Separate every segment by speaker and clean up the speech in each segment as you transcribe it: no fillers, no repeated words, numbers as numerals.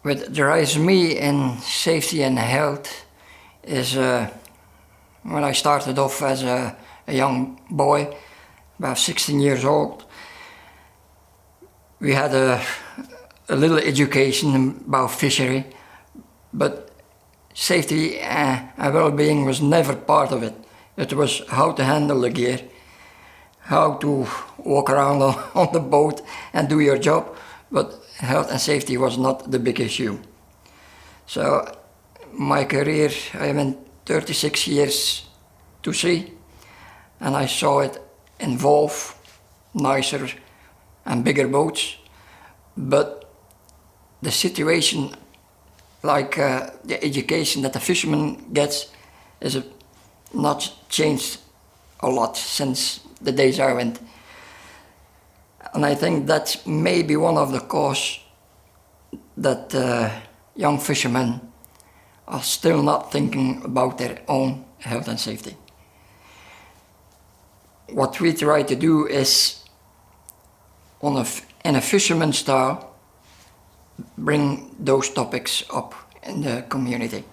Speaker 1: What drives me in safety and health is when I started off as a young boy, about 16 years old. We had a little education about fishery, but safety and well-being was never part of it. It was how to handle the gear, how to walk around on the boat and do your job, but health and safety was not the big issue. So my career, I went 36 years to sea, and I saw it involve nicer and bigger boats, but the situation, like the education that the fisherman gets, is not changed a lot since the days I went. And I think that's maybe one of the causes that young fishermen are still not thinking about their own health and safety. What we try to do is, in a fisherman style, bring those topics up in the community.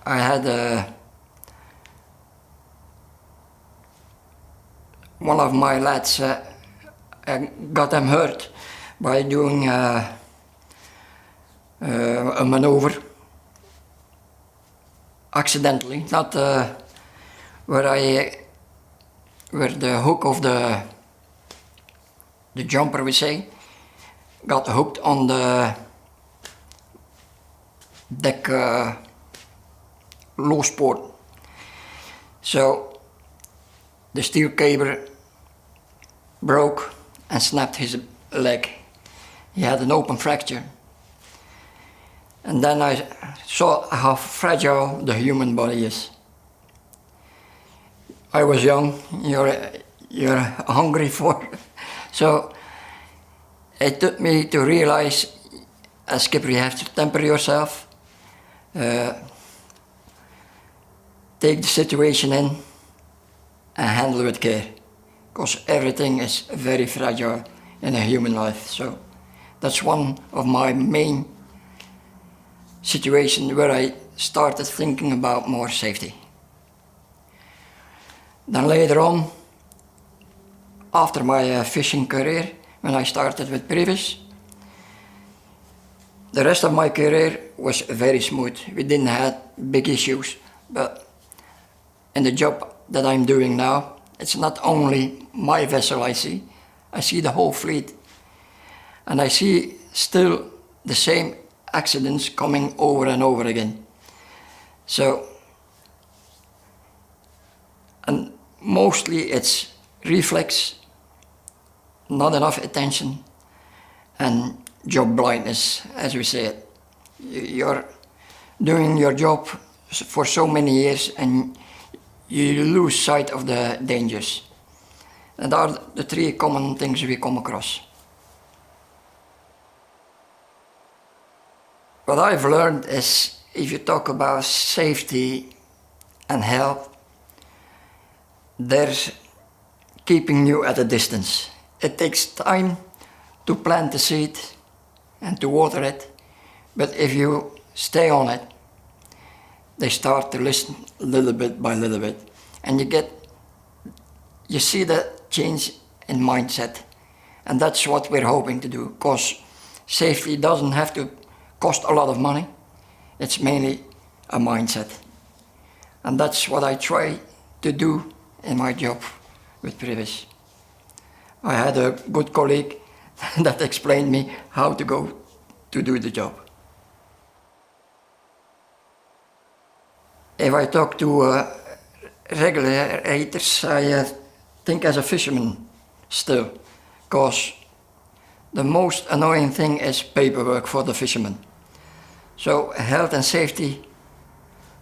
Speaker 1: I had one of my lads got him hurt by doing a maneuver accidentally, not where the hook of the jumper, we say, got hooked on the deck low sport. So the steel cable broke and snapped his leg. He had an open fracture. And then I saw how fragile the human body is. I was young, you're hungry for. So it took me to realize, as skipper, you have to temper yourself, take the situation in and handle it with care, because everything is very fragile in a human life. So that's one of my main situations where I started thinking about more safety. Then later on, after my fishing career, when I started with Privis, the rest of my career was very smooth. We didn't have big issues, but in the job that I'm doing now, it's not only my vessel I see the whole fleet. And I see still the same accidents coming over and over again. So, and mostly it's reflex, not enough attention, and job blindness, as we say it. You're doing your job for so many years and you lose sight of the dangers. And are the three common things we come across. What I've learned is, if you talk about safety and health, there's keeping you at a distance. It takes time to plant the seed and to water it, but if you stay on it, they start to listen little bit by little bit, and you see the change in mindset, and that's what we're hoping to do, because safety doesn't have to cost a lot of money. It's mainly a mindset, and that's what I try to do in my job with Privis. I had a good colleague that explained me how to go to do the job. If I talk to regulators, I think as a fisherman still, because the most annoying thing is paperwork for the fishermen. So health and safety,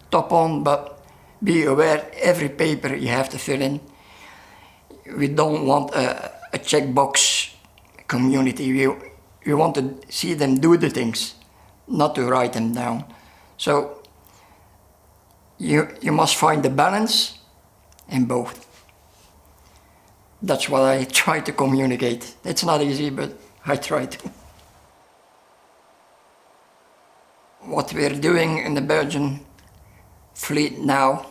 Speaker 1: top on, but be aware every paper you have to fill in. We don't want a checkbox community. We want to see them do the things, not to write them down. So you must find the balance in both. That's what I try to communicate. It's not easy, but I try to. What we're doing in the Belgian fleet now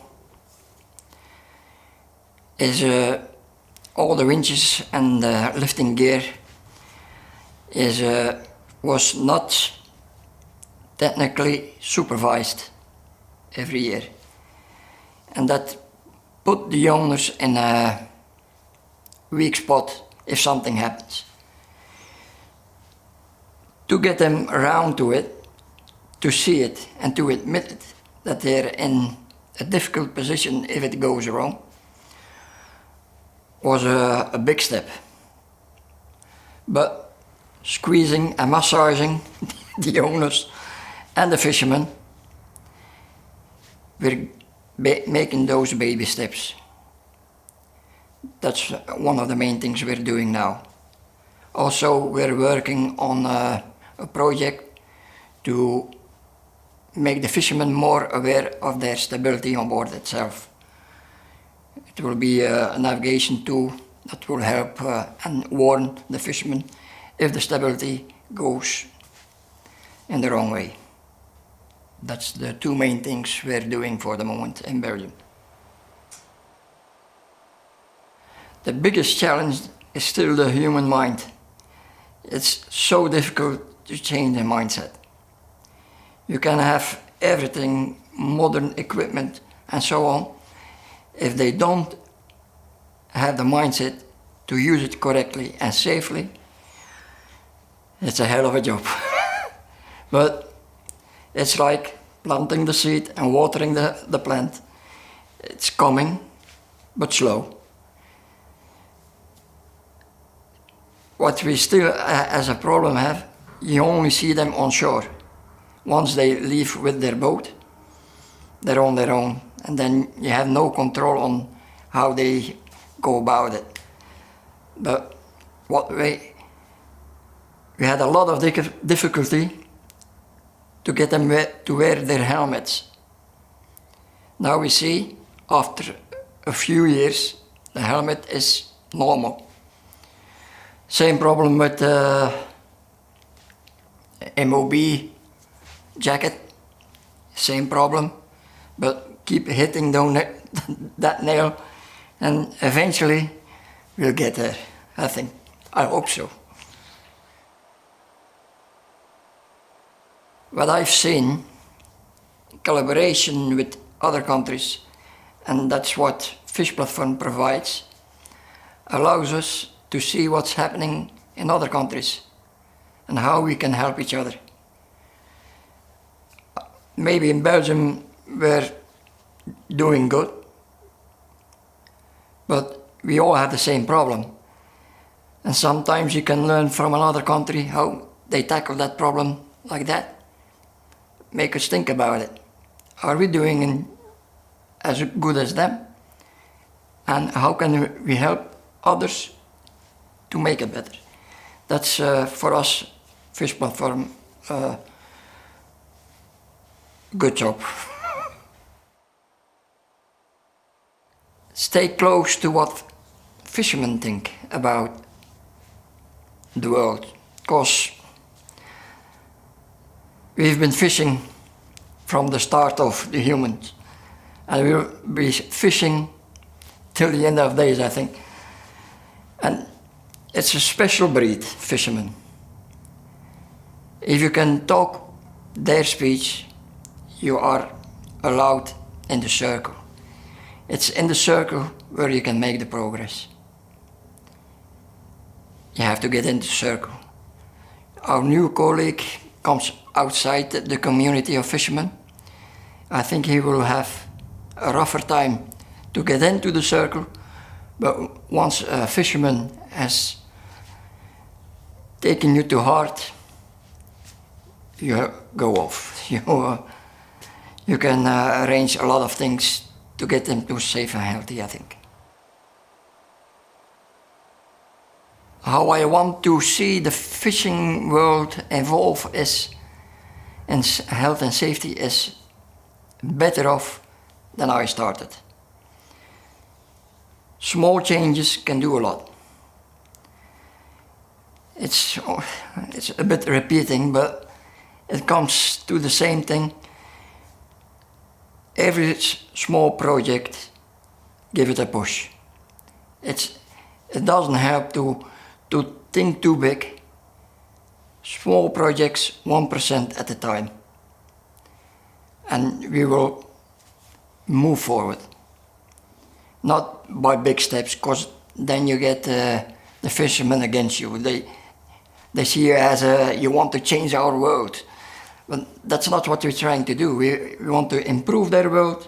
Speaker 1: is all the winches and the lifting gear was not technically supervised every year, and that put the owners in a weak spot if something happens. To get them around to it, to see it and to admit it, that they're in a difficult position if it goes wrong, was a big step. But squeezing and massaging the owners and the fishermen, we're making those baby steps. That's one of the main things we're doing now. Also, we're working on a project to make the fishermen more aware of their stability on board itself. It will be a navigation tool that will help and warn the fishermen if the stability goes in the wrong way. That's the two main things we're doing for the moment in Belgium. The biggest challenge is still the human mind. It's so difficult to change the mindset. You can have everything, modern equipment and so on. If they don't have the mindset to use it correctly and safely, it's a hell of a job. But it's like planting the seed and watering the plant. It's coming, but slow. What we still as a problem have, you only see them on shore. Once they leave with their boat, they're on their own, and then you have no control on how they go about it. But we had a lot of difficulty to get them to wear their helmets. Now we see, after a few years, the helmet is normal. Same problem with the MOB jacket, same problem, but keep hitting down that nail and eventually we'll get there, I think. I hope so. What I've seen, collaboration with other countries, and that's what Fish Platform provides, allows us to see what's happening in other countries and how we can help each other. Maybe in Belgium we're doing good, but we all have the same problem. And sometimes you can learn from another country how they tackle that problem like that. Make us think about it. Are we doing as good as them? And how can we help others to make it better? That's for us, Fish Platform, good job. Stay close to what fishermen think about the world, because we've been fishing from the start of the humans, and we'll be fishing till the end of days, I think. And it's a special breed, fishermen. If you can talk their speech, you are allowed in the circle. It's in the circle where you can make the progress. You have to get in the circle. Our new colleague comes outside the community of fishermen. I think he will have a rougher time to get into the circle, but once a fisherman has taken you to heart, you go off. You can arrange a lot of things to get them to safe and healthy, I think. How I want to see the fishing world evolve is, in health and safety, is better off than I started. Small changes can do a lot. it's a bit repeating, but it comes to the same thing. Every small project, give it a push. It doesn't help to think too big. Small projects, 1% at a time. And we will move forward. Not by big steps, because then you get the fishermen against you. They see you as you want to change our world. But that's not what we're trying to do. We want to improve their world,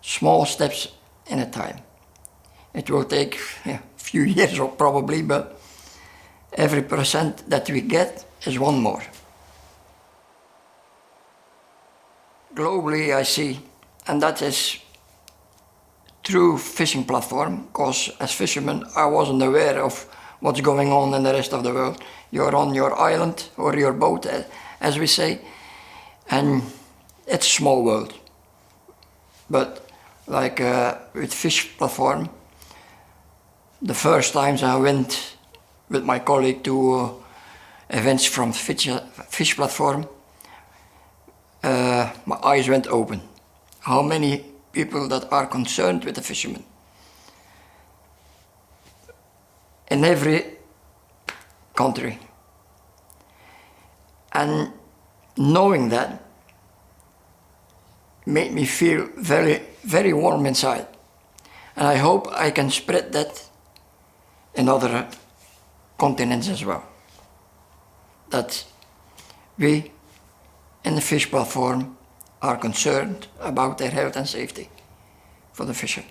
Speaker 1: small steps in a time. It will take a few years probably, but every percent that we get is one more. Globally I see, and that is through fishing platform, because as fishermen I wasn't aware of what's going on in the rest of the world. You're on your island or your boat, as we say, and it's a small world. But like with fish platform, the first times I went with my colleague to events from fish platform, my eyes went open. How many people that are concerned with the fishermen. In every country. And knowing that made me feel very, very warm inside. And I hope I can spread that in other continents as well. That we in the fish platform are concerned about their health and safety for the fisher.